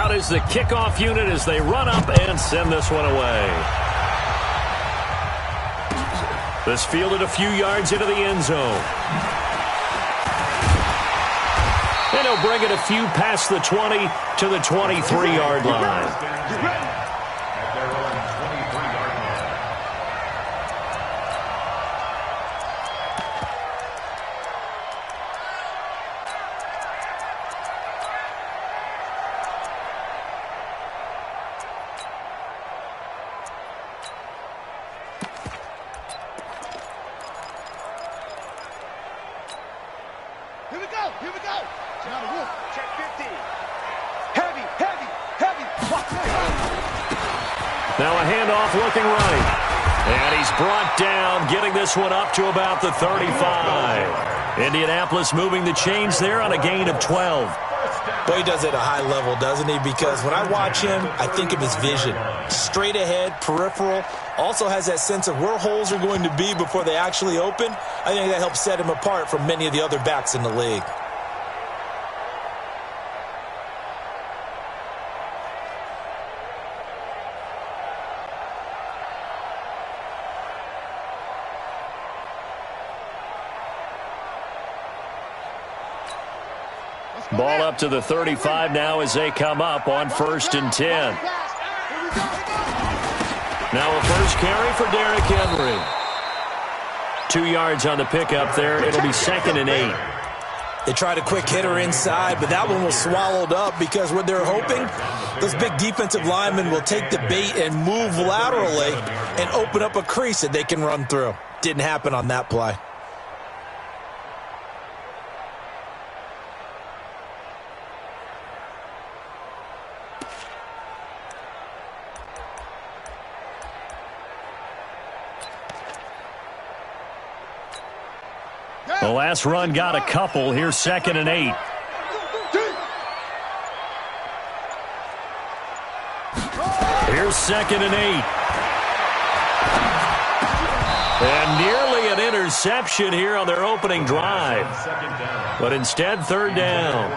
Out is the kickoff unit as they run up and send this one away. This fielded a few yards into the end zone. And he'll bring it a few past the 20 to the 23-yard line. Here we go. Now the Wolf. Check 50. Heavy. Now a handoff looking right. And he's brought down, getting this one up to about the 35. Indianapolis moving the chains there on a gain of 12. Well, he does it at a high level, doesn't he? Because when I watch him, I think of his vision. Straight ahead, peripheral. Also has that sense of where holes are going to be before they actually open. I think that helps set him apart from many of the other backs in the league. Ball up to the 35 now as they come up on 1st and 10. Now a first carry for Derrick Henry. 2 yards on the pickup there. It'll be 2nd and 8. They tried a quick hitter inside, but that one was swallowed up because what they're hoping, those big defensive linemen will take the bait and move laterally and open up a crease that they can run through. Didn't happen on that play. The last run got a couple. Here's 2nd and 8. Here's 2nd and 8. And nearly an interception here on their opening drive. But instead, 3rd down.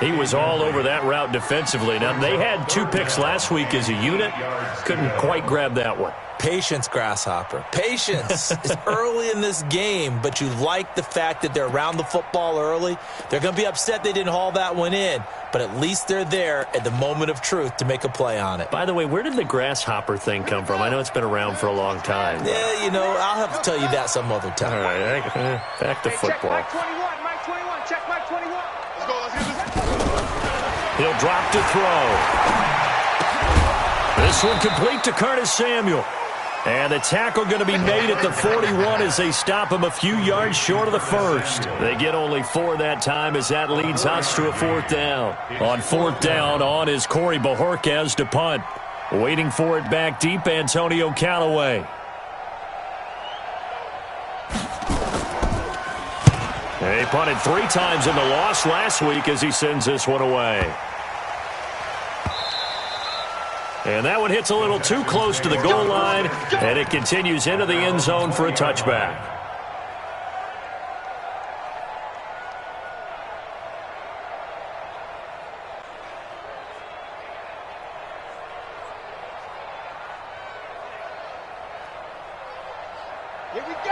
He was all over that route defensively. Now, they had 2 picks last week as a unit. Couldn't quite grab that one. Patience, Grasshopper. Patience. It's early in this game, but you like the fact that they're around the football early. They're going to be upset they didn't haul that one in, but at least they're there at the moment of truth to make a play on it. By the way, where did the grasshopper thing come from? I know it's been around for a long time. Yeah, you know, I'll have to tell you that some other time. All right, back to football. Check Mike 21. Check Mike 21. Let's go. Let's get this. He'll drop to throw. This one complete to Curtis Samuel. And the tackle going to be made at the 41 as they stop him a few yards short of the first. They get only 4 that time as that leads us to a 4th down. On 4th down, on is Corey Bojorquez to punt. Waiting for it back deep, Antonio Callaway. He punted 3 times in the loss last week as he sends this one away. And that one hits a little too close to the goal line, and it continues into the end zone for a touchback.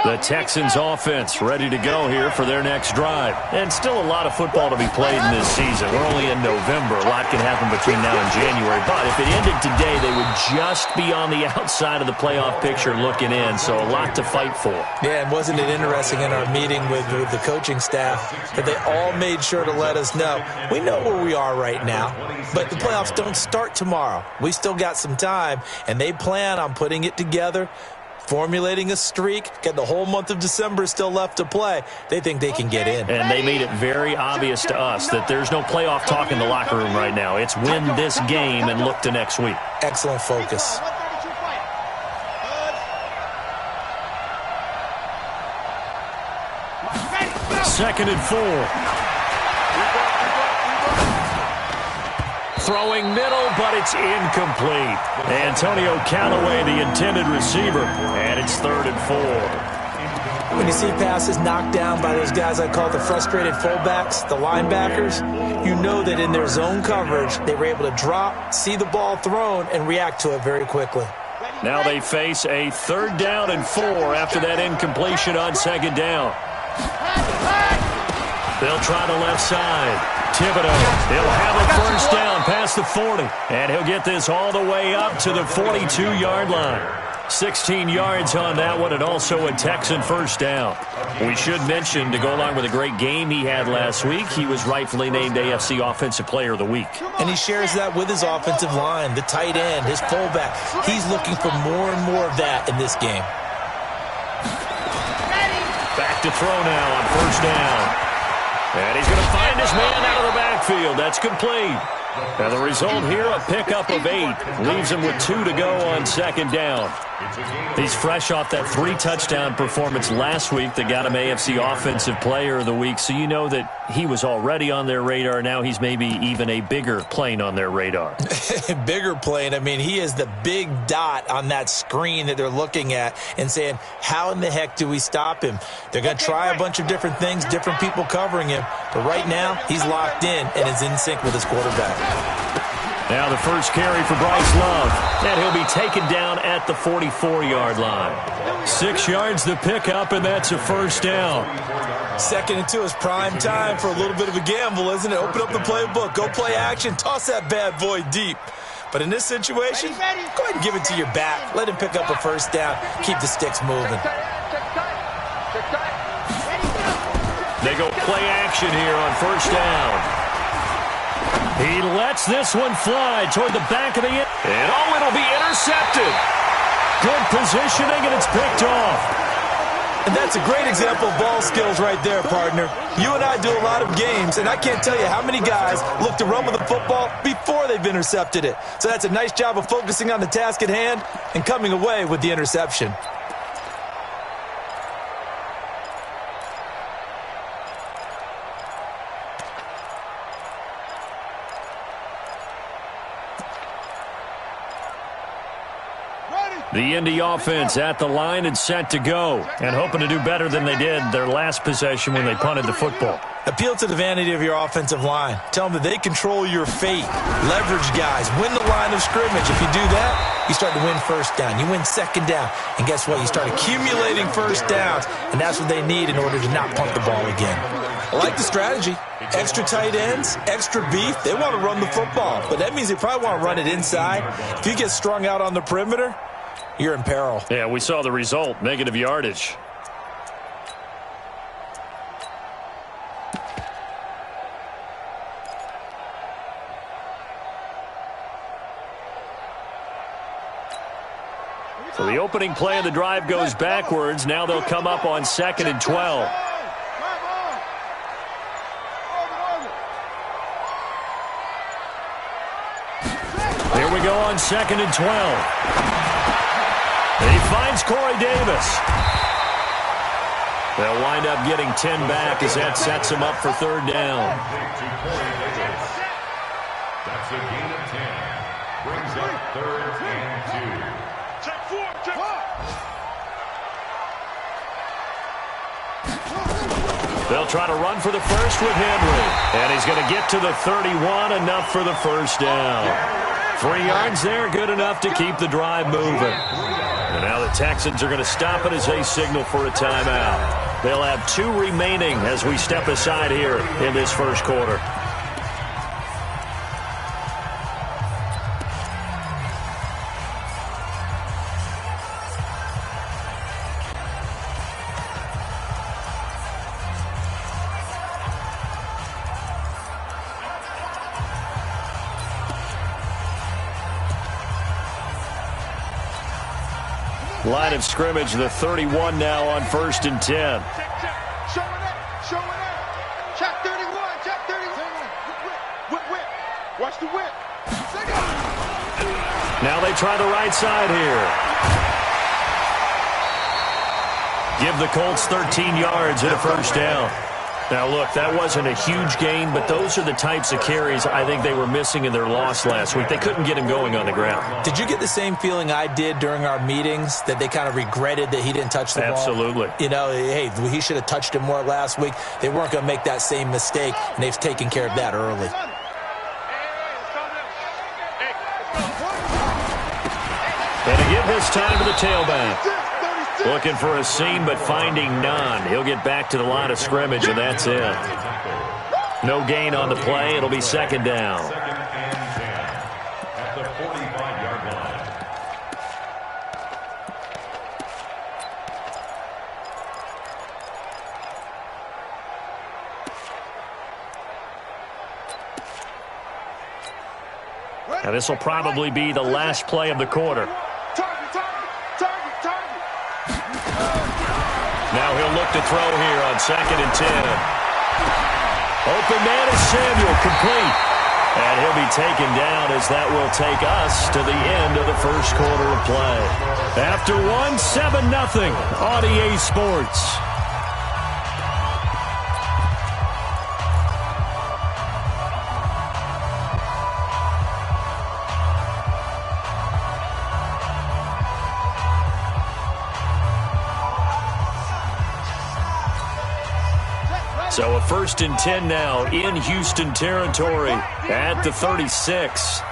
The Texans offense ready to go here for their next drive. And still a lot of football to be played in this season. We're only in November. A lot can happen between now and January. But if it ended today, they would just be on the outside of the playoff picture looking in. So a lot to fight for. Yeah, and wasn't it interesting in our meeting with the coaching staff that they all made sure to let us know, we know where we are right now, but the playoffs don't start tomorrow. We still got some time, and they plan on putting it together, formulating a streak, getting the whole month of December still left to play. They think they can get in. And they made it very obvious to us that there's no playoff talk in the locker room right now. It's win this game and look to next week. Excellent focus. Second and 4. Throwing middle, but it's incomplete. Antonio Callaway, the intended receiver, and it's 3rd and 4. When you see passes knocked down by those guys I call the frustrated fullbacks, the linebackers, you know that in their zone coverage, they were able to drop, see the ball thrown, and react to it very quickly. Now they face a 3rd down and 4 after that incompletion on 2nd down. They'll try the left side. Thibodeau, he'll have a 1st down past the 40, and he'll get this all the way up to the 42-yard line. 16 yards on that one, and also a Texan 1st down. We should mention, to go along with a great game he had last week, he was rightfully named AFC Offensive Player of the Week. And he shares that with his offensive line, the tight end, his fullback. He's looking for more and more of that in this game. Back to throw now on 1st down. And he's going to find his man out of the backfield. That's complete. And the result here, a pickup of 8. Leaves him with 2 to go on 2nd down. He's fresh off that 3-touchdown performance last week that got him AFC Offensive Player of the Week. So you know that he was already on their radar. Now he's maybe even a bigger plane on their radar. Bigger plane. I mean, he is the big dot on that screen that they're looking at and saying, how in the heck do we stop him? They're going to try a bunch of different things, different people covering him. But right now, he's locked in and is in sync with his quarterback. Now the first carry for Bryce Love, and he'll be taken down at the 44-yard line. 6 yards the pickup, and that's a 1st down. 2nd and 2 is prime time for a little bit of a gamble, isn't it? Open up the playbook, go play action, toss that bad boy deep. But in this situation, go ahead and give it to your back. Let him pick up a 1st down. Keep the sticks moving. They go play action here on 1st down. He lets this one fly toward the back of the end. And it'll be intercepted. Good positioning, and it's picked off. And that's a great example of ball skills right there, partner. You and I do a lot of games, and I can't tell you how many guys look to run with the football before they've intercepted it. So that's a nice job of focusing on the task at hand and coming away with the interception. The Indy offense at the line and set to go, and hoping to do better than they did their last possession when they punted the football. Appeal to the vanity of your offensive line. Tell them that they control your fate. Leverage guys. Win the line of scrimmage. If you do that, you start to win 1st down. You win 2nd down. And guess what? You start accumulating 1st downs, and that's what they need in order to not punt the ball again. I like the strategy. Extra tight ends, extra beef. They want to run the football, but that means they probably want to run it inside. If you get strung out on the perimeter, you're in peril. Yeah, we saw the result, negative yardage. So the opening play of the drive goes backwards. Now they'll come up on 2nd and 12. Here we go on 2nd and 12. He finds Corey Davis. They'll wind up getting 10 back as that sets him up for 3rd down. That's a gain of 10. Brings up 3rd and 2. Check 4, check 4. They'll try to run for the first with Henry. And he's going to get to the 31, enough for the 1st down. 3 yards there, good enough to keep the drive moving. And now the Texans are going to stop it as they signal for a timeout. They'll have 2 remaining as we step aside here in this 1st quarter. Line of scrimmage, the 31 now on 1st and 10. Check. Showing up. Check 31, check 31. Whip. Watch the whip. Now they try the right side here. Give the Colts 13 yards and a 1st down. Now, look, that wasn't a huge gain, but those are the types of carries I think they were missing in their loss last week. They couldn't get him going on the ground. Did you get the same feeling I did during our meetings, that they kind of regretted that he didn't touch the ball? Absolutely. You know, hey, he should have touched it more last week. They weren't going to make that same mistake, and they've taken care of that early. And to give his time to the tailback. Looking for a seam, but finding none. He'll get back to the line of scrimmage, and that's it. No gain on the play. It'll be second down. Second and 10 at the 45-yard line. Now, this will probably be the last play of the quarter. Now he'll look to throw here on second and 10. Open man is Samuel, complete. And he'll be taken down as that will take us to the end of the first quarter of play. After one, 7-0 on EA Sports. So a 1st and 10 now in Houston territory at the 36.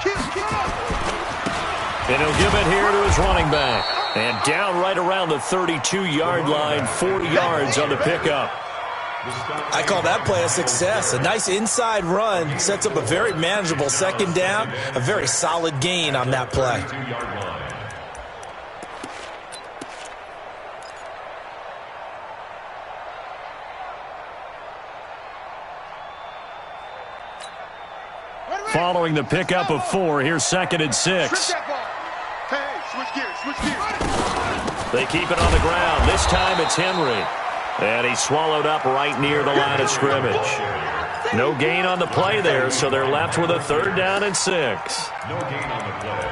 And he'll give it here to his running back. And down right around the 32-yard line, 40 yards on the pickup. I call that play a success. A nice inside run sets up a very manageable second down, a very solid gain on that play. Following the pickup of 4, here's 2nd and 6. They keep it on the ground. This time it's Henry. And he's swallowed up right near the line of scrimmage. No gain on the play there, so they're left with a 3rd down and 6. No gain on the play.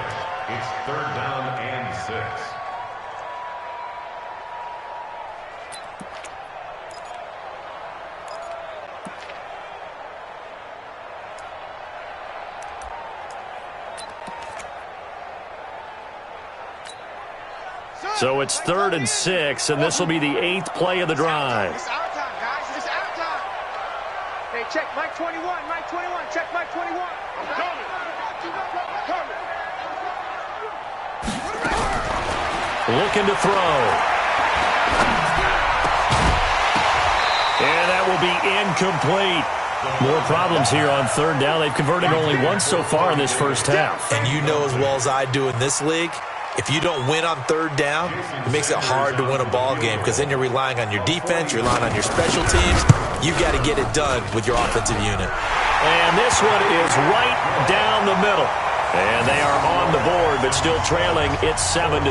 It's 3rd down and 6. So it's 3rd and 6, and this will be the 8th play of the drive. It's our time, guys. It's our time. Hey, check Mike 21. Mike 21. Check Mike 21. I'm coming. Looking to throw. And that will be incomplete. More problems here on 3rd down. They've converted only once so far in this first half. And you know as well as I do in this league, if you don't win on 3rd down, it makes it hard to win a ball game because then you're relying on your defense, you're relying on your special teams. You've got to get it done with your offensive unit. And this one is right down the middle. And they are on the board, but still trailing. It's 7-3.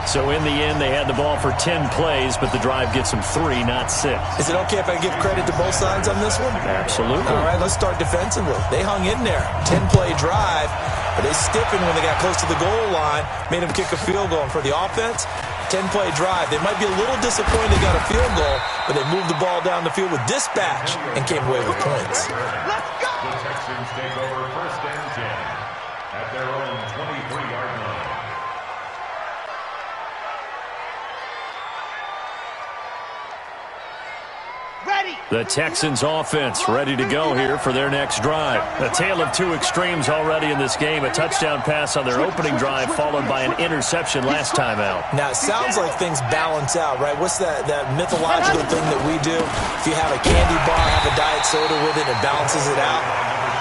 So in the end, they had the ball for 10 plays, but the drive gets them 3, not 6. Is it okay if I give credit to both sides on this one? Absolutely. All right, let's start defensively. They hung in there. 10-play drive, but they stiffened when they got close to the goal line, made them kick a field goal. And for the offense, 10-play drive. They might be a little disappointed they got a field goal, but they moved the ball down the field with dispatch and came away with points. Let's go! The Texans take over 1st and 10 at their own 23-yard line. Ready! The Texans offense ready to go here for their next drive. A tale of two extremes already in this game. A touchdown pass on their opening drive followed by an interception last time out. Now, it sounds like things balance out, right? What's that mythological thing that we do? If you have a candy bar, have a diet soda with it, it balances it out.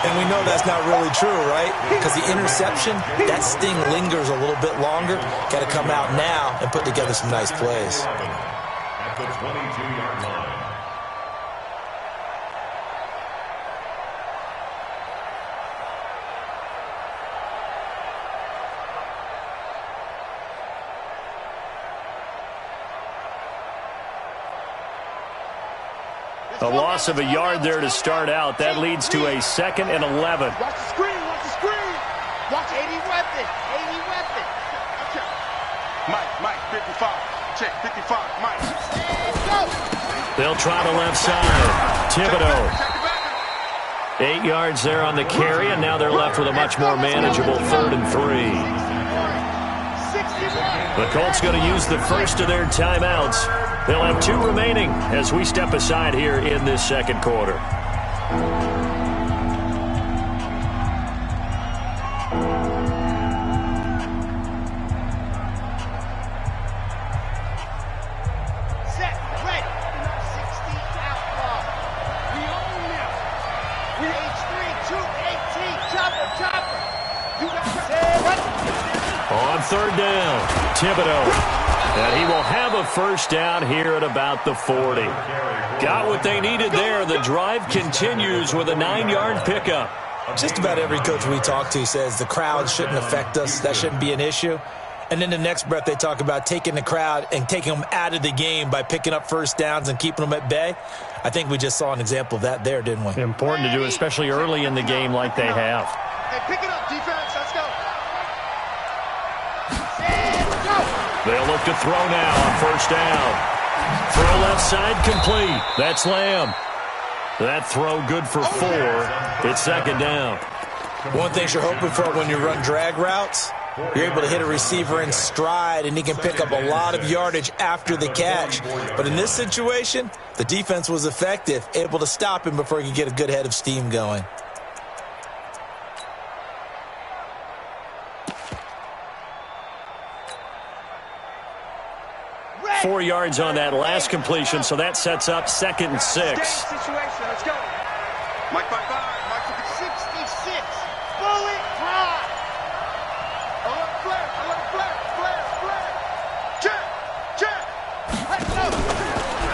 And we know that's not really true, right? Because the interception, that sting lingers a little bit longer. Got to come out now and put together some nice plays. At the 22-yard line. A loss of a yard there to start out. That leads to a 2nd and 11. Watch the screen, watch the screen. Watch 80 weapon, 80 weapon. Mike, 55. Check 55, Mike. They'll try the left side. Thibodeau. 8 yards there on the carry, and now they're left with a much more manageable 3rd and 3. The Colts going to use the first of their timeouts. They'll have 2 remaining as we step aside here in this second quarter. On 3rd down, Thibodeau. And he will have a first down here at about the 40. Got what they needed there. The drive continues with a 9-yard pickup. Just about every coach we talk to says the crowd shouldn't affect us. That shouldn't be an issue. And then the next breath they talk about taking the crowd and taking them out of the game by picking up first downs and keeping them at bay. I think we just saw an example of that there, didn't we? Important to do, especially early in the game like they have. Hey, pick it up, defense. Let's go. They'll look to throw now on first down. Throw left side complete. That's Lamb. That throw good for 4. It's 2nd down. One thing you're hoping for when you run drag routes, you're able to hit a receiver in stride, and he can pick up a lot of yardage after the catch. But in this situation, the defense was effective, able to stop him before he could get a good head of steam going. 4 yards on that last completion, so that sets up 2nd and 6. Situation. Let's go. Mike, Mike, Mike, 66. Bullet drive. I love flare. I love flare. Check. Let's go.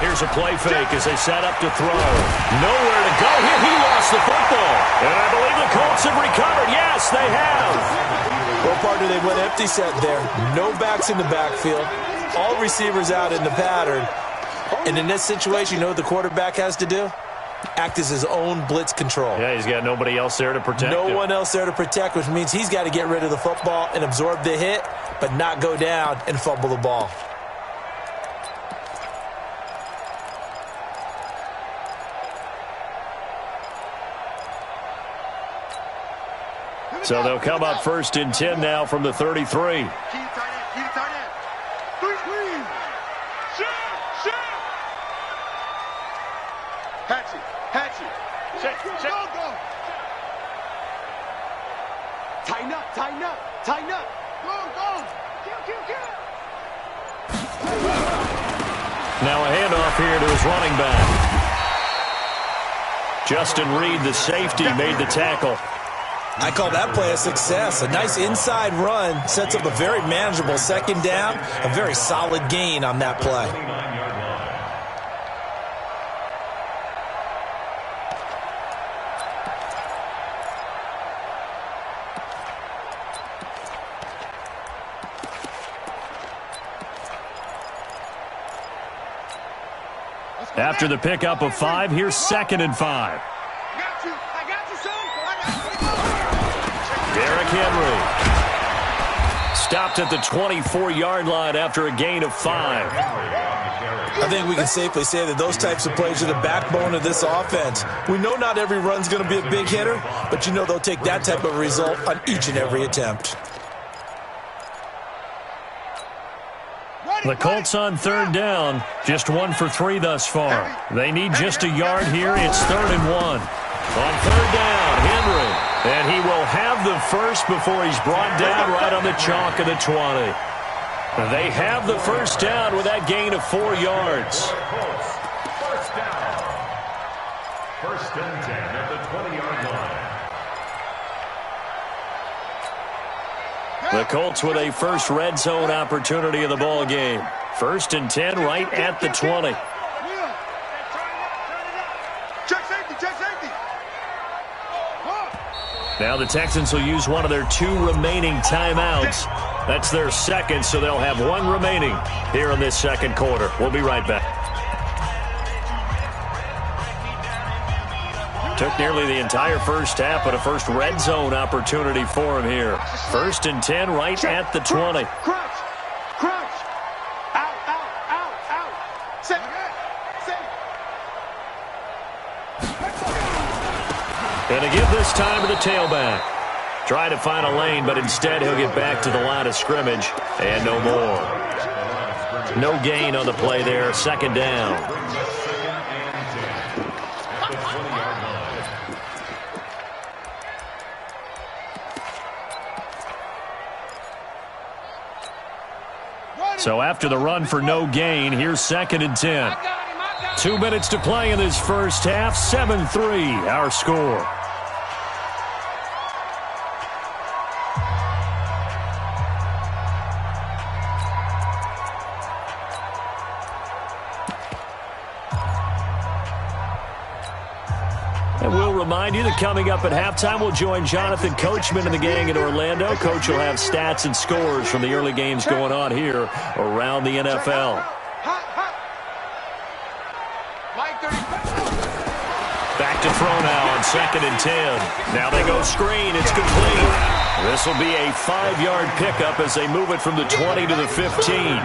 Here's a play fake as they set up to throw. Nowhere to go here. He lost the football. And I believe the Colts have recovered. Yes, they have. Well, partner, they went empty set there. No backs in the backfield. All receivers out in the pattern. And in this situation, you know what the quarterback has to do? Act as his own blitz control. Yeah, he's got nobody else there to protect him. No one else there to protect, which means he's got to get rid of the football and absorb the hit, but not go down and fumble the ball. So they'll come up 1st and 10 now from the 33. Keep tight end. Hatchet. Check. Go. Tighten up. Go. Kill. Now a handoff here to his running back. Justin Reed, the safety, made the tackle. I call that play a success. A nice inside run sets up a very manageable 2nd down, a very solid gain on that play. After the pickup of 5, here's 2nd and 5. I got you, son. Derrick Henry stopped at the 24-yard line after a gain of 5. I think we can safely say that those types of plays are the backbone of this offense. We know not every run's going to be a big hitter, but you know they'll take that type of result on each and every attempt. The Colts on 3rd down, just 1 for 3 thus far. They need just a yard here. It's 3rd and 1. On 3rd down, Henry. And he will have the first before he's brought down right on the chalk of the 20. They have the first down with that gain of 4 yards. First down. 1st and 10 at the 20-yard line. The Colts with a first red zone opportunity of the ball game. 1st and 10 right at the 20. Check safety. Now the Texans will use one of their 2 remaining timeouts. That's their 2nd, so they'll have 1 remaining here in this 2nd quarter. We'll be right back. Took nearly the entire first half, but a first red zone opportunity for him here. 1st and 10 right at the 20. Crunch. Out. And to give this time to the tailback. Try to find a lane, but instead he'll get back to the line of scrimmage and no more. No gain on the play there. Second down. So after the run for no gain, here's 2nd and 10. 2 minutes to play in this first half. 7-3 our score. And we'll remind you that coming up at halftime, we'll join Jonathan Coachman and the gang in Orlando. Coach will have stats and scores from the early games going on here around the NFL. Back to throw now on 2nd and 10. Now they go screen. It's complete. This will be a 5-yard pickup as they move it from the 20 to the 15.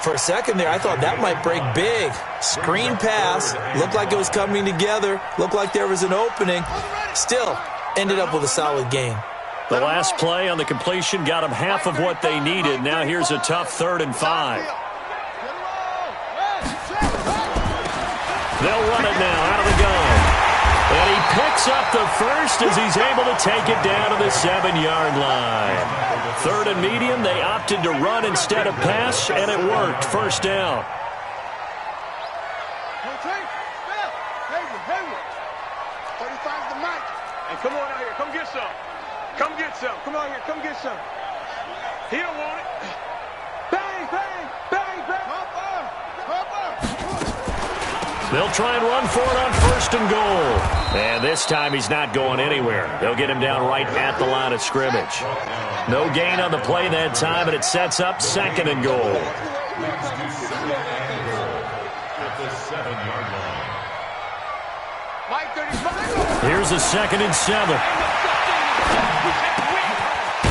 For a second there, I thought that might break big. Screen pass. Looked like it was coming together. Looked like there was an opening. Still, ended up with a solid gain. The last play on the completion got them half of what they needed. Now here's a tough 3rd and 5. They'll run it now out of the gun. And he picks up the first as he's able to take it down to the 7-yard line. 3rd and medium, they opted to run instead of pass, and it worked. First down. Hey, come on out here. Come get some. Come get some. Come on here. Come get some. He don't want it. Bang, bang, bang, bang. They'll try and run for it on 1st and goal. And this time he's not going anywhere. They'll get him down right at the line of scrimmage. No gain on the play that time, and it sets up 2nd and goal. Here's a 2nd and 7.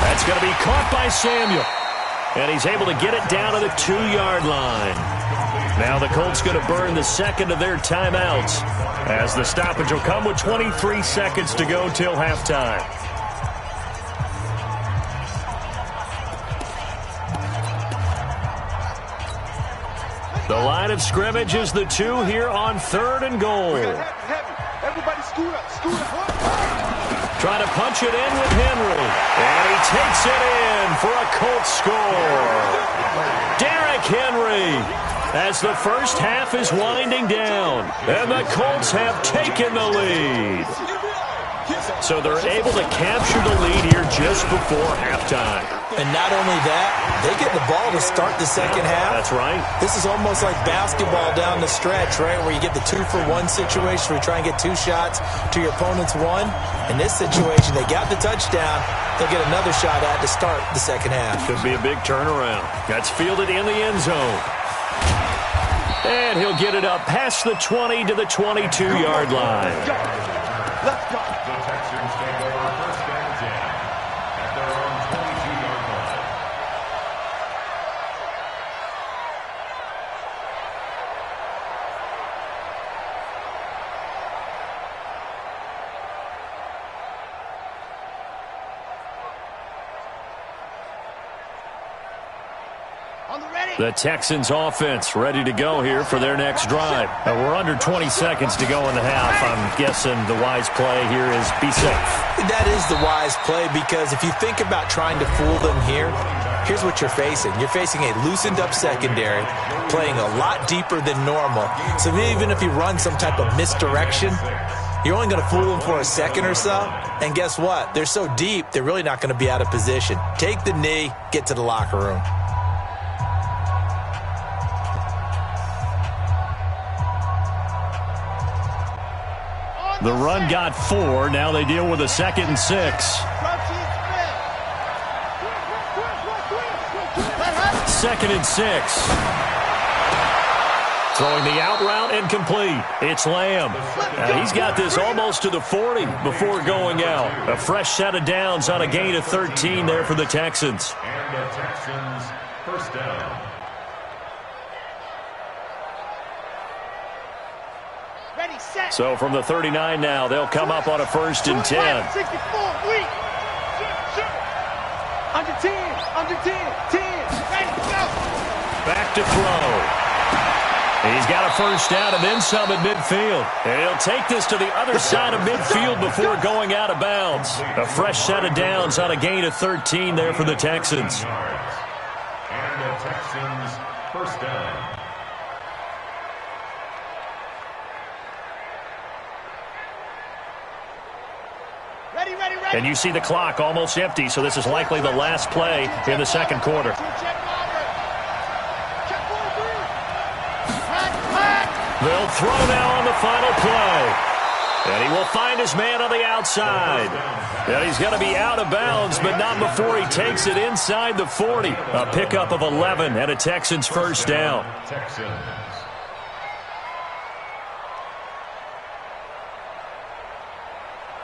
That's going to be caught by Samuel. And he's able to get it down to the 2-yard line. Now the Colts going to burn the 2nd of their timeouts as the stoppage will come with 23 seconds to go till halftime. The line of scrimmage is the 2 here on 3rd and goal. Everybody scoot up. Trying to punch it in with Henry. And he takes it in for a Colts score. Derrick Henry. As the first half is winding down, and the Colts have taken the lead. So they're able to capture the lead here just before halftime. And not only that, they get the ball to start the second half. That's right. This is almost like basketball down the stretch, right, where you get the 2-for-1 situation where you try and get 2 shots to your opponent's 1. In this situation, they got the touchdown. They'll get another shot at to start the second half. Could be a big turnaround. That's fielded in the end zone. And he'll get it up past the 20 to the 22-yard line. Let's go. The Texans take over 1st and 10 at their own 22-yard line. The Texans offense ready to go here for their next drive. We're under 20 seconds to go in the half. I'm guessing the wise play here is be safe. That is the wise play, because if you think about trying to fool them here, here's what you're facing. You're facing a loosened up secondary, playing a lot deeper than normal. So even if you run some type of misdirection, you're only going to fool them for a second or so. And guess what? They're so deep, they're really not going to be out of position. Take the knee, get to the locker room. The run got 4. Now they deal with a 2nd and 6. 2nd and 6. Throwing the out route incomplete. It's Lamb. He's got this almost to the 40 before going out. A fresh set of downs on a gain of 13 there for the Texans. And the Texans, 1st down. Ready, So from the 39 now, they'll come up on a 1st and 10. 64, weak. Under 10, under 10, 10. Back to throw. He's got a 1st down and then some at midfield. And he'll take this to the other side of midfield before going out of bounds. A fresh set of downs on a gain of 13 there for the Texans. And the Texans 1st down. And you see the clock almost empty, so this is likely the last play in the 2nd quarter. They'll throw now on the final play. And he will find his man on the outside. And he's going to be out of bounds, but not before he takes it inside the 40. A pickup of 11 and a Texans 1st down. Texans.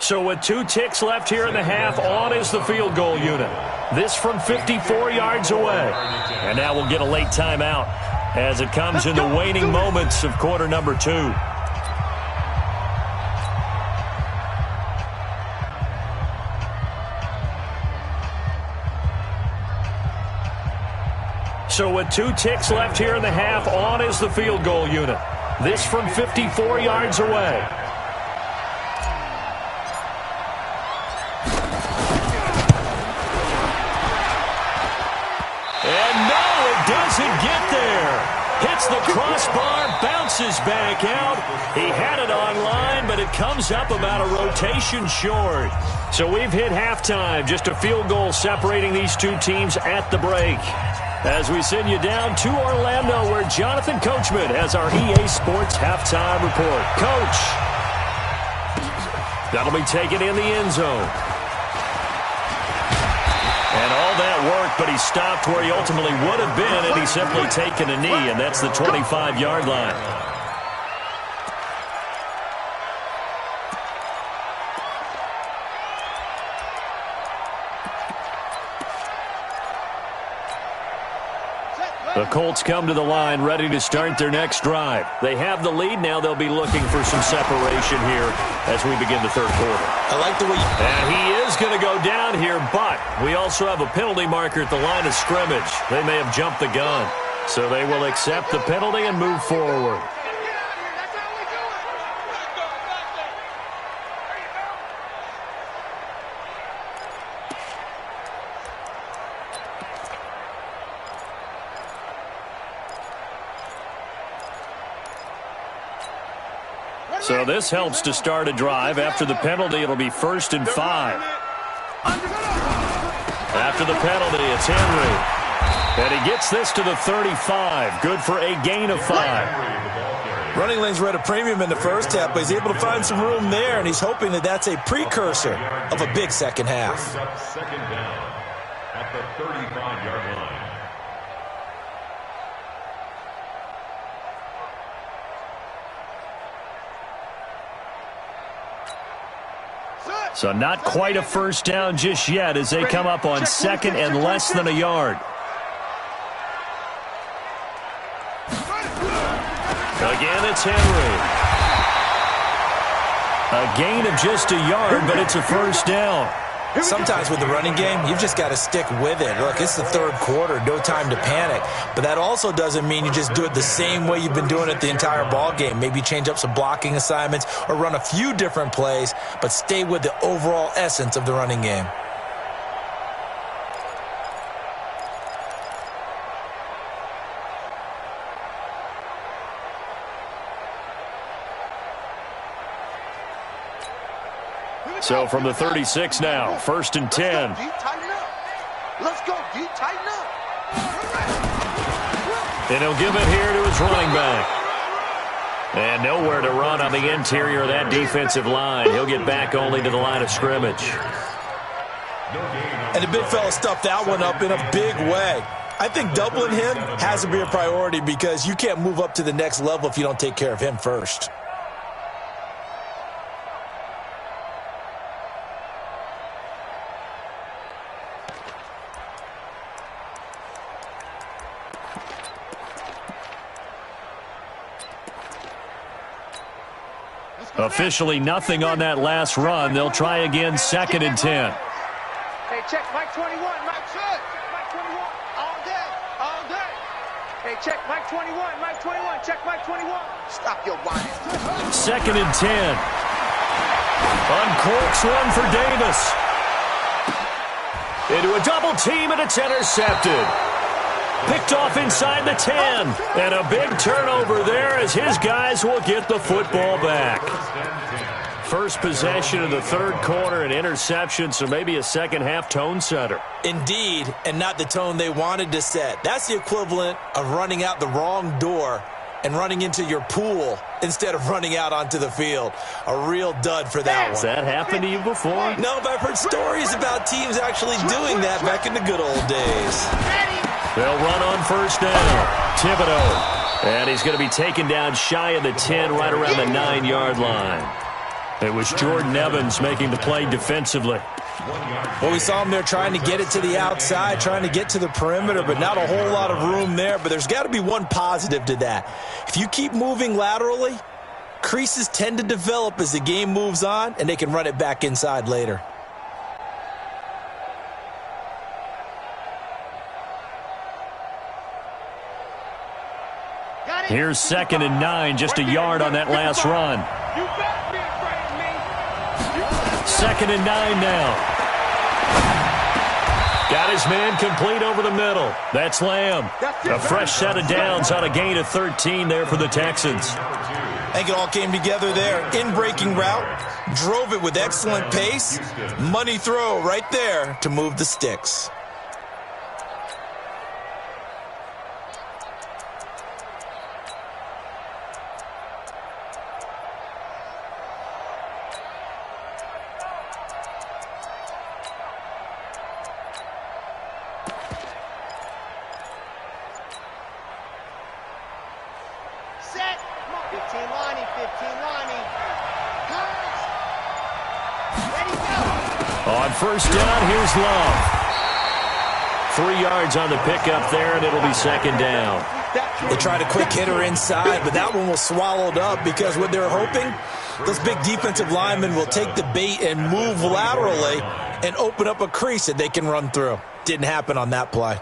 So with 2 ticks left here in the half, on is the field goal unit. This from 54 yards away. And now we'll get a late timeout as it comes in the waning moments of quarter number 2. So with 2 ticks left here in the half, on is the field goal unit. This from 54 yards away. Doesn't get there. Hits the crossbar, bounces back out. He had it online, but it comes up about a rotation short. So we've hit halftime. Just a field goal separating these 2 teams at the break. As we send you down to Orlando, where Jonathan Coachman has our EA Sports halftime report. Coach. That'll be taken in the end zone. And all that work, but he stopped where he ultimately would have been, and he's simply taken a knee, and that's the 25-yard line. The Colts come to the line ready to start their next drive. They have the lead. Now they'll be looking for some separation here as we begin the 3rd quarter. I like the way And he is going to go down here, but we also have a penalty marker at the line of scrimmage. They may have jumped the gun. So they will accept the penalty and move forward. So this helps to start a drive. After the penalty, it'll be 1st and 5. After the penalty, it's Henry. And he gets this to the 35. Good for a gain of 5. running lanes were at a premium in the first half, but he's able to find some room there, and he's hoping that that's a precursor of a big second half. 2nd down at the 35-yard line. So not quite a 1st down just yet as they come up on 2nd and less than a yard. Again, it's Henry. A gain of just a yard, but it's a 1st down. Sometimes with the running game, you've just got to stick with it. Look, it's the 3rd quarter, no time to panic. But that also doesn't mean you just do it the same way you've been doing it the entire ball game. Maybe change up some blocking assignments or run a few different plays, but stay with the overall essence of the running game. So from the 36 now, 1st and 10. Let's go, D. Tighten up. And he'll give it here to his running back. And nowhere to run on the interior of that defensive line. He'll get back only to the line of scrimmage. And the big fella stuffed that one up in a big way. I think doubling him has to be a priority because you can't move up to the next level if you don't take care of him first. Officially nothing on that last run. They'll try again, 2nd and 10. Hey, check Mike 21. Mike, check Mike 21. All day. All day. Hey, check Mike 21. Mike 21. Check Mike 21. Stop your whining. 2nd and 10. Uncorks one for Davis. Into a double team, and it's intercepted. Picked off inside the 10. And a big turnover there as his guys will get the football back. First possession of the 3rd quarter, an interception, so maybe a second-half tone setter. Indeed, and not the tone they wanted to set. That's the equivalent of running out the wrong door and running into your pool instead of running out onto the field. A real dud for that one. Has that happened to you before? No, but I've heard stories about teams actually doing that back in the good old days. They'll run on 1st down. Thibodeau. And he's going to be taken down shy of the 10, right around the 9-yard line. It was Jordan Evans making the play defensively. Well, we saw him there trying to get it to the outside, trying to get to the perimeter, but not a whole lot of room there. But there's got to be one positive to that. If you keep moving laterally, creases tend to develop as the game moves on, and they can run it back inside later. Here's 2nd and 9, just a yard on that last run. 2nd and 9 now. Got his man complete over the middle. That's Lamb. A fresh set of downs on a gain of 13 there for the Texans. I think it all came together there. In-breaking route, drove it with excellent pace. Money throw right there to move the sticks. On 1st down, here's Love. 3 yards on the pickup there, and it'll be 2nd down. They tried a quick hitter inside, but that one was swallowed up because what they're hoping, those big defensive linemen will take the bait and move laterally and open up a crease that they can run through. Didn't happen on that play.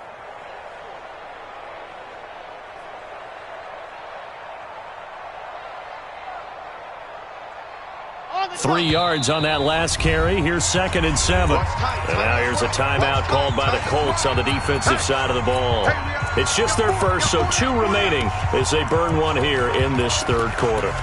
3 yards on that last carry. Here's 2nd and 7. And now here's a timeout called by the Colts on the defensive side of the ball. It's just their first, so 2 remaining as they burn one here in this 3rd quarter.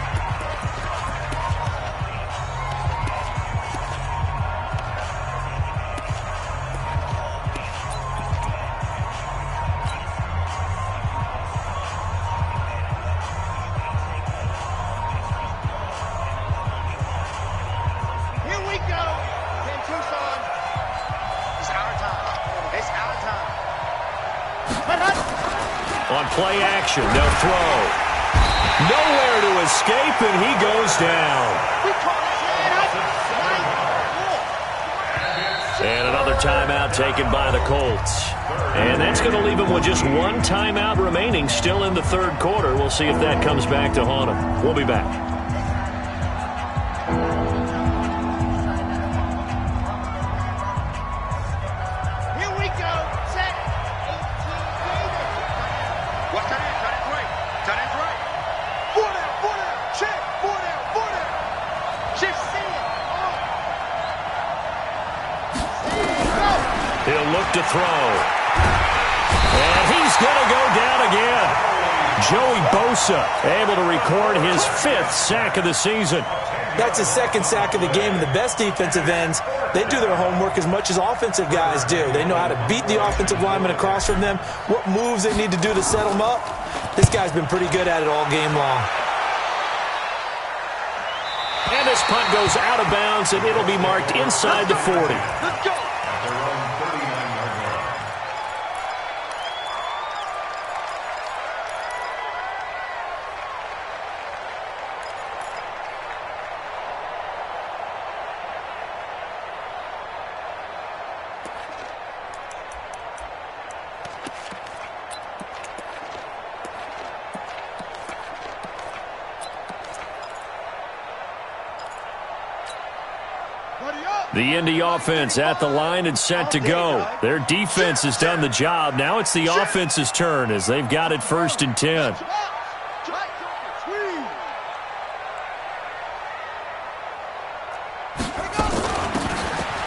On play action, they'll throw. Nowhere to escape, and he goes down. And another timeout taken by the Colts. And that's going to leave him with just 1 timeout remaining, still in the 3rd quarter. We'll see if that comes back to haunt him. We'll be back. To throw. And he's going to go down again. Joey Bosa able to record his 5th sack of the season. That's his 2nd sack of the game. And the best defensive ends, they do their homework as much as offensive guys do. They know how to beat the offensive lineman across from them, what moves they need to do to set them up. This guy's been pretty good at it all game long. And this punt goes out of bounds, and it'll be marked inside the 40. Let's go. The Indy offense at the line and set to go. Their defense has done the job. Now it's the offense's turn as they've got it 1st and 10.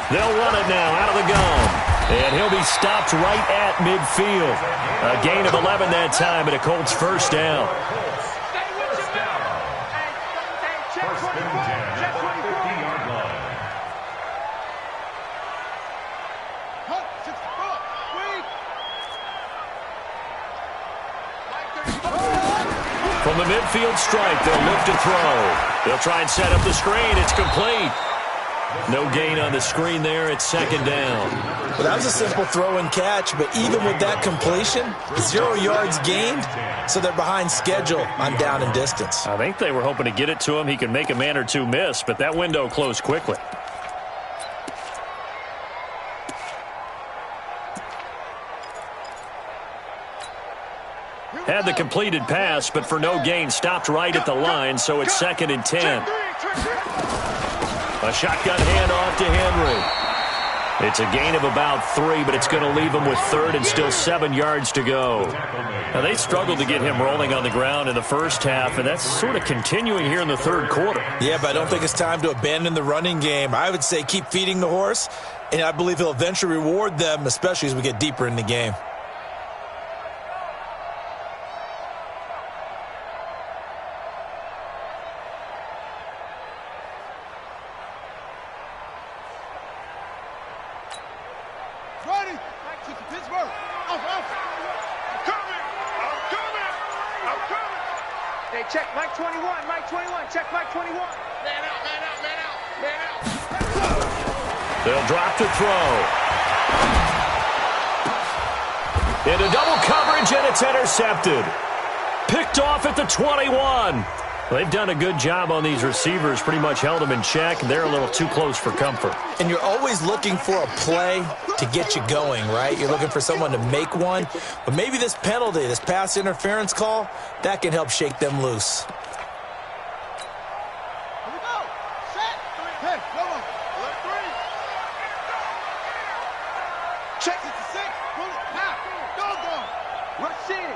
They'll run it now out of the gun. And he'll be stopped right at midfield. A gain of 11 that time and a Colts 1st down. From the midfield stripe, they'll lift and throw. They'll try and set up the screen. It's complete. No gain on the screen there. It's 2nd down. Well, that was a simple throw and catch, but even with that completion, 0 yards gained, so they're behind schedule on down and distance. I think they were hoping to get it to him. He could make a man or two miss, but that window closed quickly. Had the completed pass, but for no gain, stopped right at the line, so it's 2nd and 10. A shotgun handoff to Henry. It's a gain of about 3, but it's going to leave him with 3rd and still 7 yards to go. Now, they struggled to get him rolling on the ground in the first half, and that's sort of continuing here in the 3rd quarter. Yeah, but I don't think it's time to abandon the running game. I would say keep feeding the horse, and I believe he'll eventually reward them, especially as we get deeper in the game. Check Mike 21, Mike 21, check Mike 21. Man out, man out, man out, man out. They'll drop to throw. Into double coverage, and it's intercepted. Picked off at the 21. They've done a good job on these receivers, pretty much held them in check. They're a little too close for comfort. And you're always looking for a play to get you going, right? You're looking for someone to make one. But maybe this penalty, this pass interference call, that can help shake them loose. Here we go. Set. Hey, go on. 3. Check it to 6. Pull it. Now. Go. Rush in.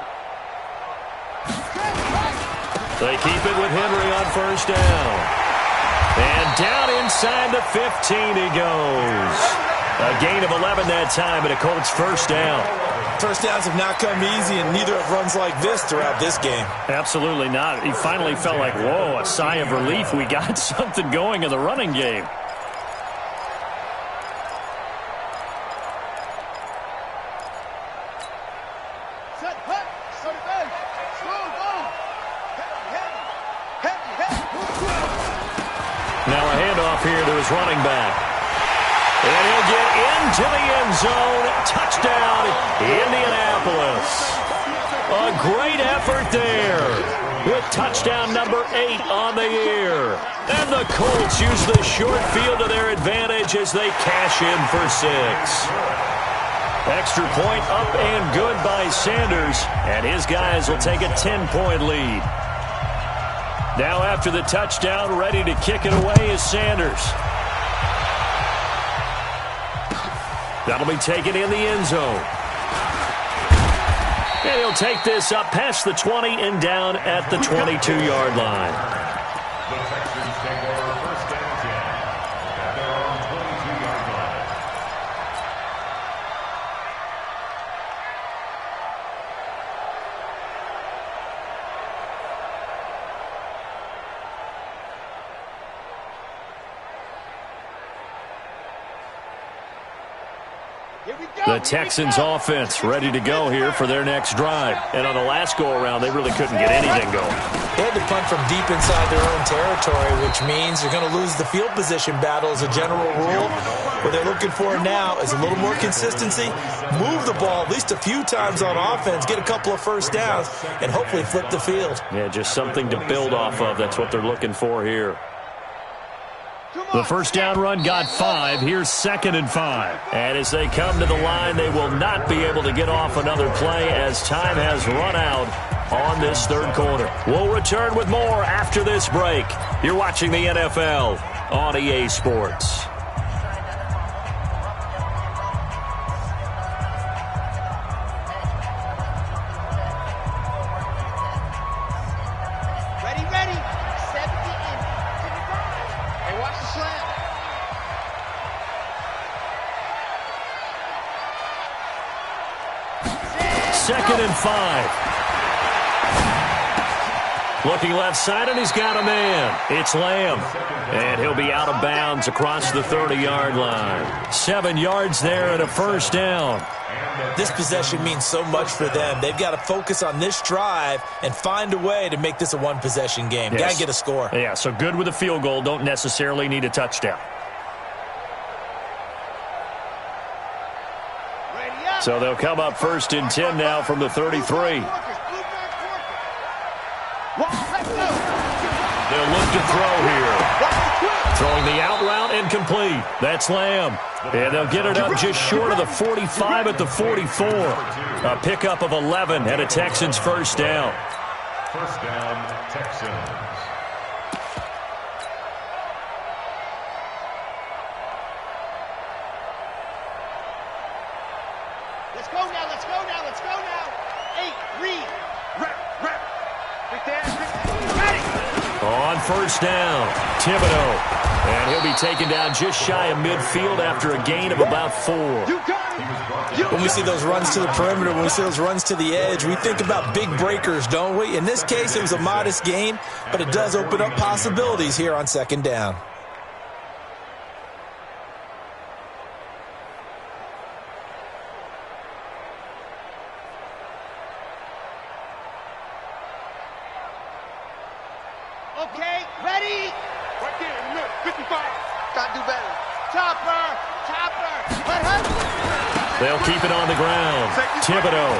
They keep it with Henry on 1st down. And down inside the 15 he goes. A gain of 11 that time, and a Colts 1st down. 1st downs have not come easy, and neither have runs like this throughout this game. Absolutely not. He finally felt like, whoa, a sigh of relief. We got something going in the running game. Now a handoff here to his running back. And he'll get into the end zone. Touchdown, Indianapolis. A great effort there with touchdown number 8 on the year. And the Colts use the short field to their advantage as they cash in for 6. Extra point up and good by Sanders. And his guys will take a 10-point lead. Now after the touchdown, ready to kick it away is Sanders. That'll be taken in the end zone. And he'll take this up past the 20 and down at the 22-yard line. The Texans take over 1st and 10 at their own 22-yard line. The Texans offense ready to go here for their next drive. And on the last go-around, they really couldn't get anything going. They had to punt from deep inside their own territory, which means you're going to lose the field position battle as a general rule. What they're looking for now is a little more consistency, move the ball at least a few times on offense, get a couple of 1st downs, and hopefully flip the field. Yeah, just something to build off of. That's what they're looking for here. The 1st down run got 5. Here's 2nd and 5. And as they come to the line, they will not be able to get off another play as time has run out on this 3rd quarter. We'll return with more after this break. You're watching the NFL on EA Sports. 2nd and 5. Looking left side, and he's got a man. It's Lamb. And he'll be out of bounds across the 30-yard line. 7 yards there and a first down. This possession means so much for them. They've got to focus on this drive and find a way to make this a one-possession game. Yes. Got to get a score. Yeah, so good with a field goal. Don't necessarily need a touchdown. So they'll come up 1st and 10 now from the 33. They'll look to throw here. Throwing the out route incomplete. That's Lamb. And they'll get it up just short of the 45 at the 44. A pickup of 11 and a Texans first down. First down, Texans. Let's go now, let's go now, let's go now. 8, read. Rep. Big Dan, ready. On first down, Thibodeau. And he'll be taken down just shy of midfield after a gain of about 4. You got it. When we see those runs to the perimeter, when we see those runs to the edge, we think about big breakers, don't we? In this case, it was a modest gain, but it does open up possibilities here on 2nd down. Okay, ready? Right there, look, 55. Gotta do better. Chopper. They'll keep it on the ground. Thibodeau.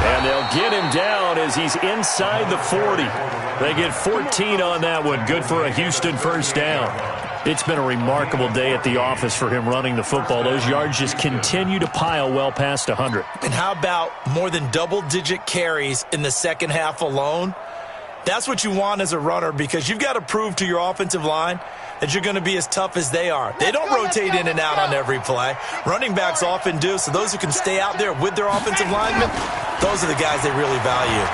And they'll get him down as he's inside the 40. They get 14 on that one. Good for a Houston first down. It's been a remarkable day at the office for him running the football. Those yards just continue to pile well past 100. And how about more than double-digit carries in the second half alone? That's what you want as a runner, because you've got to prove to your offensive line that you're going to be as tough as they are. They don't rotate in and out on every play. Running backs often do, so those who can stay out there with their offensive linemen, those are the guys they really value.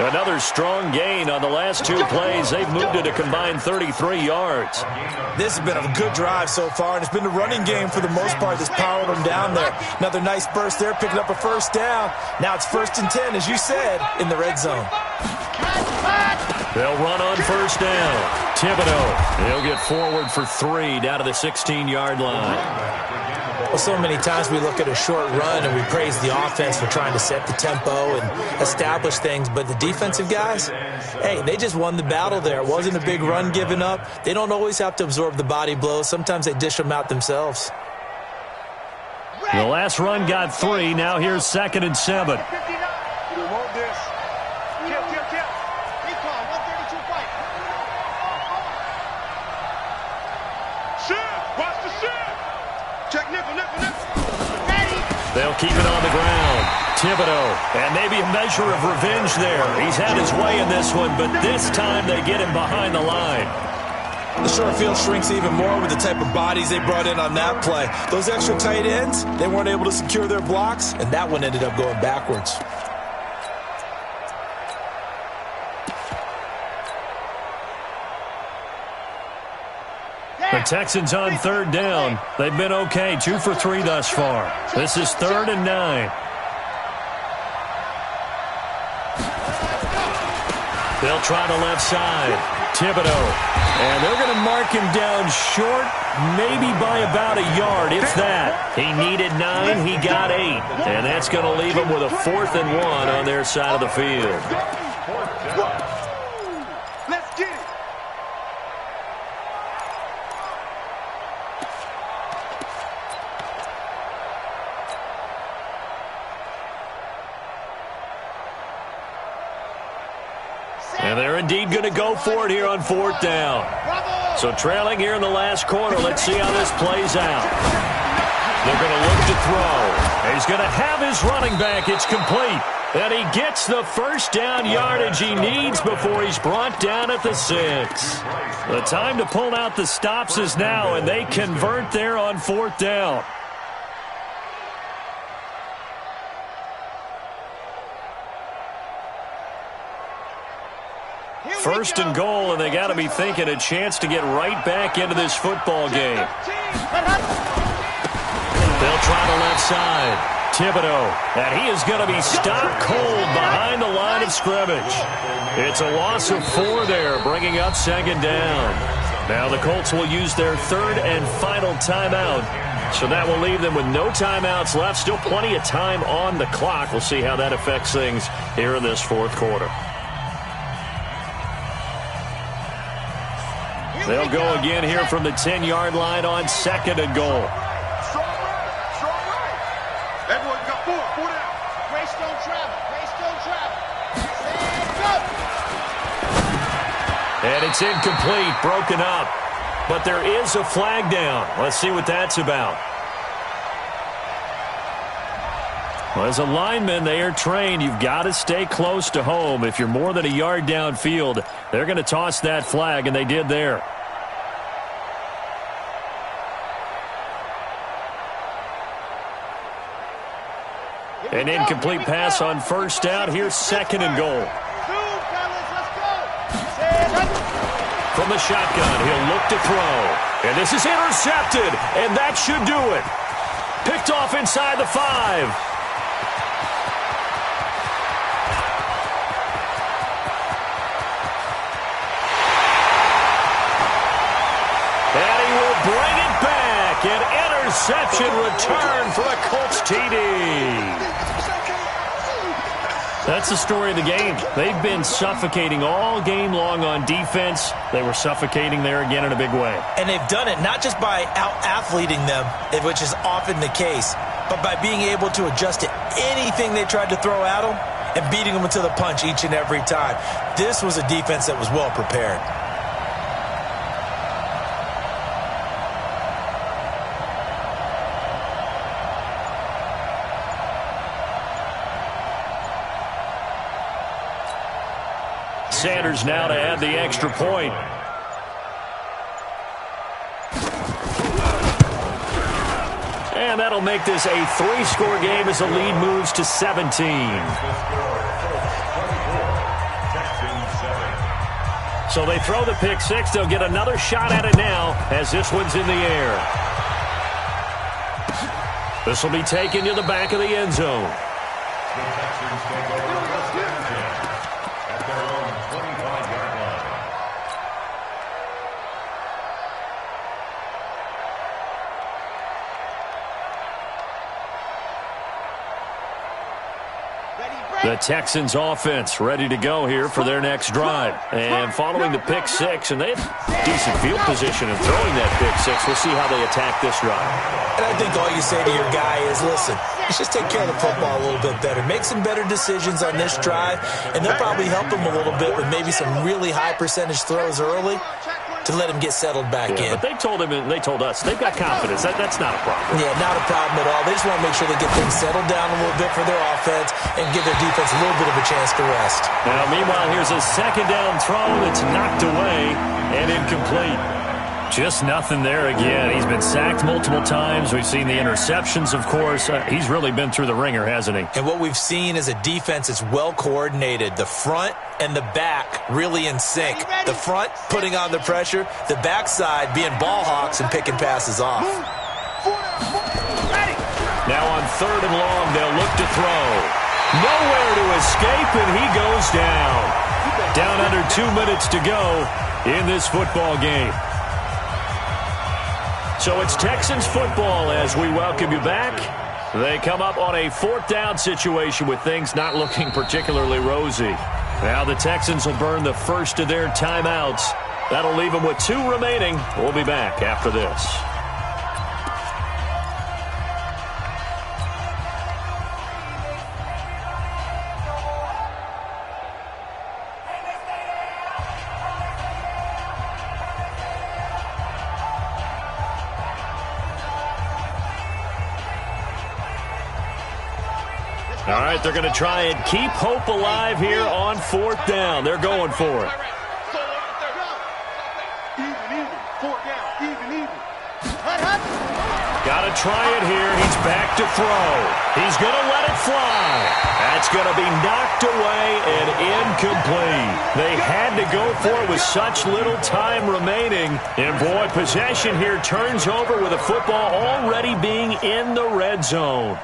Another strong gain on the last 2 plays. They've moved it a combined 33 yards. This has been a good drive so far, and it's been the running game for the most part that's powered them down there. Another nice burst there, picking up a first down. Now it's 1st and 10, as you said, in the red zone. They'll run on first down. Thibodeau. He'll get forward for 3 down to the 16-yard line. Well, so many times we look at a short run and we praise the offense for trying to set the tempo and establish things, but the defensive guys, hey, they just won the battle there. It wasn't a big run given up. They don't always have to absorb the body blows. Sometimes they dish them out themselves. The last run got 3. Now here's 2nd and 7. They'll keep it on the ground. Thibodeau. And maybe a measure of revenge there. He's had his way in this one, but this time they get him behind the line. The short field shrinks even more with the type of bodies they brought in on that play. Those extra tight ends, they weren't able to secure their blocks, and that one ended up going backwards. The Texans on 3rd down. They've been okay, 2 for 3 thus far. This is 3rd and 9. They'll try the left side. Thibodeau. And they're going to mark him down short, maybe by about a yard, if that. He needed 9, he got 8. And that's going to leave him with a 4th and 1 on their side of the field. Let's get it. And they're indeed going to go for it here on 4th down. So trailing here in the last quarter, let's see how this plays out. They're going to look to throw. He's going to have his running back. It's complete. And he gets the first down yardage he needs before he's brought down at the 6. The time to pull out the stops is now, and they convert there on 4th down. Here First and goal, and they got to be thinking a chance to get right back into this football game. They'll try the left side. Thibodeau, and he is going to be stopped cold behind the line of scrimmage. It's a loss of 4 there, bringing up second down. Now the Colts will use their third and final timeout. So that will leave them with no timeouts left. Still plenty of time on the clock. We'll see how that affects things here in this fourth quarter. They'll go again here from the 10-yard line on second and goal. Everyone got 4 down. Grace don't travel. And it's incomplete, broken up. But there is a flag down. Let's see what that's about. Well, as a lineman, they are trained. You've got to stay close to home. If you're more than a yard downfield, they're going to toss that flag, and they did there. An incomplete pass on first down. Here's second and goal. From the shotgun, he'll look to throw. And this is intercepted, and that should do it. Picked off inside the 5. And he will bring it back. An interception return for a Colts TD. That's the story of the game. They've been suffocating all game long on defense. They were suffocating there again in a big way. And they've done it not just by out-athleting them, which is often the case, but by being able to adjust to anything they tried to throw at them and beating them to the punch each and every time. This was a defense that was well prepared. Sanders now to add the extra point. And that'll make this a 3-score game as the lead moves to 17. So they throw the pick 6. They'll get another shot at it now as this one's in the air. This will be taken to the back of the end zone. The Texans offense ready to go here for their next drive. And following the pick 6, and they have decent field position in throwing that pick 6. We'll see how they attack this drive. And I think all you say to your guy is, listen, let's just take care of the football a little bit better. Make some better decisions on this drive, and they'll probably help him a little bit with maybe some really high percentage throws early to let him get settled back in. But they told him, and they told us, they've got confidence. That's not a problem. Yeah, not a problem at all. They just want to make sure they get things settled down a little bit for their offense and give their defense a little bit of a chance to rest. Now, meanwhile, here's a second down throw that's knocked away and incomplete. Just nothing there again. He's been sacked multiple times. We've seen the interceptions, of course. He's really been through the ringer, hasn't he? And what we've seen is a defense that's well coordinated. The front and the back really in sync. The front putting on the pressure, the backside being ball hawks and picking passes off. Now on third and long, they'll look to throw. Nowhere to escape, and he goes down. Down under 2 minutes to go in this football game. So it's Texans football as we welcome you back. They come up on a 4th down situation with things not looking particularly rosy. Now the Texans will burn the first of their timeouts. That'll leave them with 2 remaining. We'll be back after this. All right, they're going to try and keep hope alive here on 4th down. They're going for it. Even, 4th down, even. Got to try it here. He's back to throw. He's going to let it fly. That's going to be knocked away and incomplete. They had to go for it with such little time remaining. And, boy, possession here turns over with a football already being in the red zone.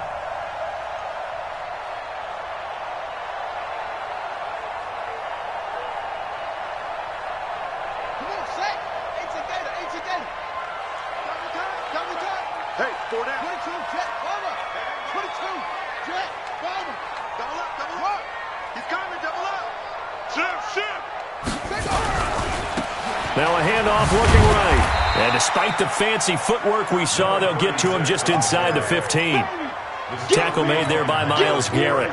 Hey, 4 down. 22, jet, bomber. 22, jet, bomber. Double up. He's coming, double up. Shift. Now a handoff looking right. And despite the fancy footwork we saw, they'll get to him just inside the 15. Tackle made there by Myles Garrett.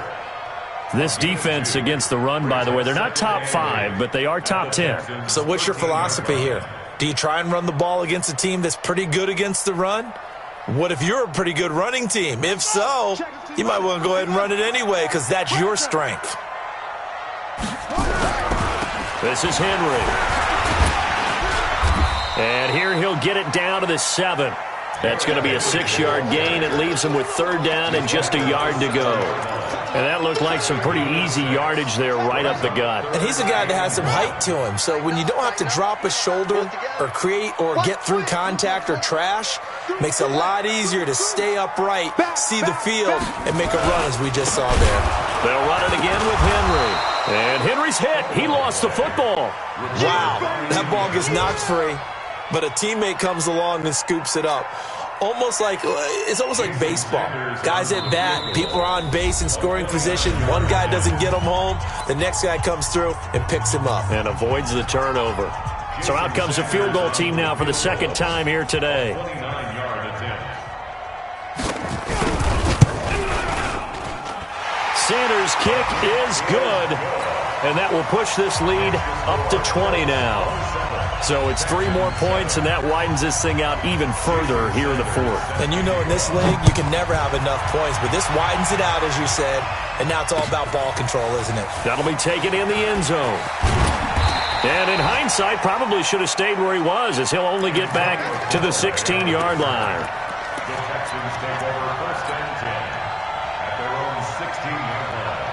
This defense against the run, by the way, they're not top 5, but they are top 10. So what's your philosophy here? Do you try and run the ball against a team that's pretty good against the run? What if you're a pretty good running team? If so, you might want to go ahead and run it anyway because that's your strength. This is Henry. And here he'll get it down to the 7. That's going to be a 6-yard gain. It leaves him with 3rd down and just a yard to go. And that looked like some pretty easy yardage there right up the gut. And he's a guy that has some height to him. So when you don't have to drop a shoulder or create or get through contact or trash, makes it a lot easier to stay upright, see the field, and make a run as we just saw there. They'll run it again with Henry. And Henry's hit. He lost the football. Wow, that ball gets knocked free, but a teammate comes along and scoops it up. It's almost like baseball. Guys at bat, people are on base in scoring position. One guy doesn't get him home. The next guy comes through and picks him up. And avoids the turnover. So out comes a field goal team now for the 2nd time here today. Sanders' kick is good. And that will push this lead up to 20 now. So it's 3 more points, and that widens this thing out even further here in the 4th. And you know in this league, you can never have enough points, but this widens it out, as you said, and now it's all about ball control, isn't it? That'll be taken in the end zone. And in hindsight, probably should have stayed where he was, as he'll only get back to the 16-yard line. The Texans take over 1st and 10 at their own 16-yard line.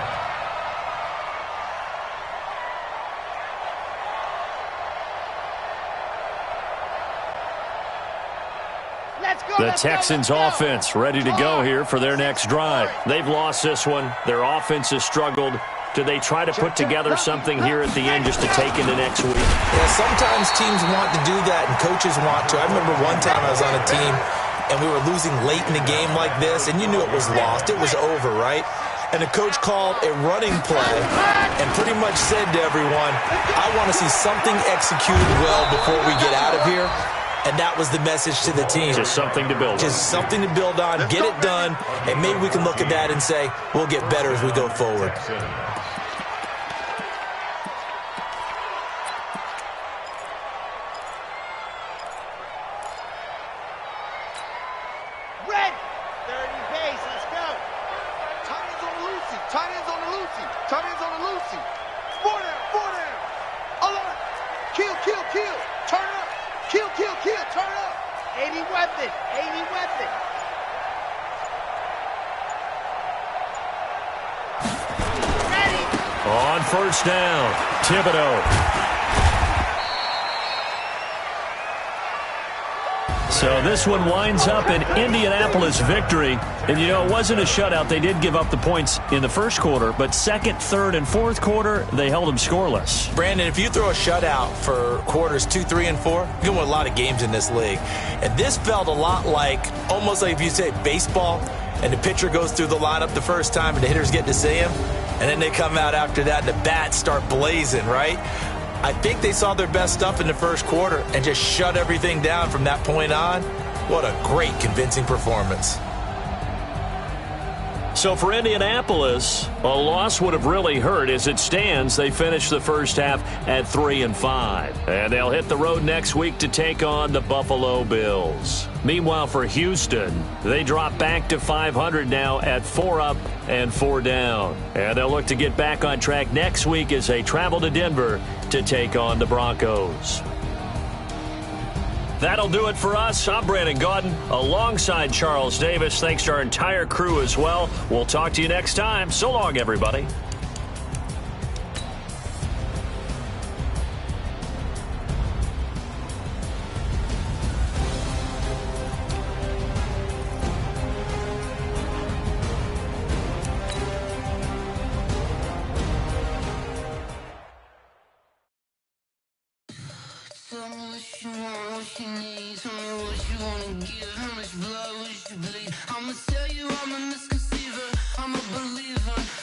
The Texans offense ready to go here for their next drive. They've lost this one. Their offense has struggled. Do they try to put together something here at the end just to take into next week? Yeah, sometimes teams want to do that and coaches want to. I remember one time I was on a team and we were losing late in a game like this, and you knew it was lost. It was over, right? And the coach called a running play and pretty much said to everyone, I want to see something executed well before we get out of here. And that was the message to the team. Just something to build on. Just something to build on, get it done, and maybe we can look at that and say, we'll get better as we go forward. Ready. 30 base, let's go. Tight ends on the Lucy. Tight ends on the Lucy. Tight ends on the Lucy. 4 down. Alert. Kill. Turn up. Kill, turn up. 80 weapon. Ready. On 1st down, Thibodeau. So this one winds up an Indianapolis victory. And, you know, it wasn't a shutout. They did give up the points in the 1st quarter, but 2nd, 3rd, and 4th quarter, they held them scoreless. Brandon, if you throw a shutout for quarters 2, 3, and 4, you can win a lot of games in this league. And this felt a lot like, almost like if you say baseball, and the pitcher goes through the lineup the first time and the hitters get to see him, and then they come out after that and the bats start blazing, right? I think they saw their best stuff in the 1st quarter and just shut everything down from that point on. What a great, convincing performance. So for Indianapolis, a loss would have really hurt. As it stands, they finished the 1st half at 3-5. And they'll hit the road next week to take on the Buffalo Bills. Meanwhile, for Houston, they drop back to 500 now at 4 up and 4 down. And they'll look to get back on track next week as they travel to Denver to take on the Broncos. That'll do it for us. I'm Brandon Gaudin alongside Charles Davis. Thanks to our entire crew as well. We'll talk to you next time. So long, everybody. Tell me what you want, what you need. Tell me what you wanna give. How much blood would you bleed? I'ma tell you I'm a misconceiver. I'm a believer.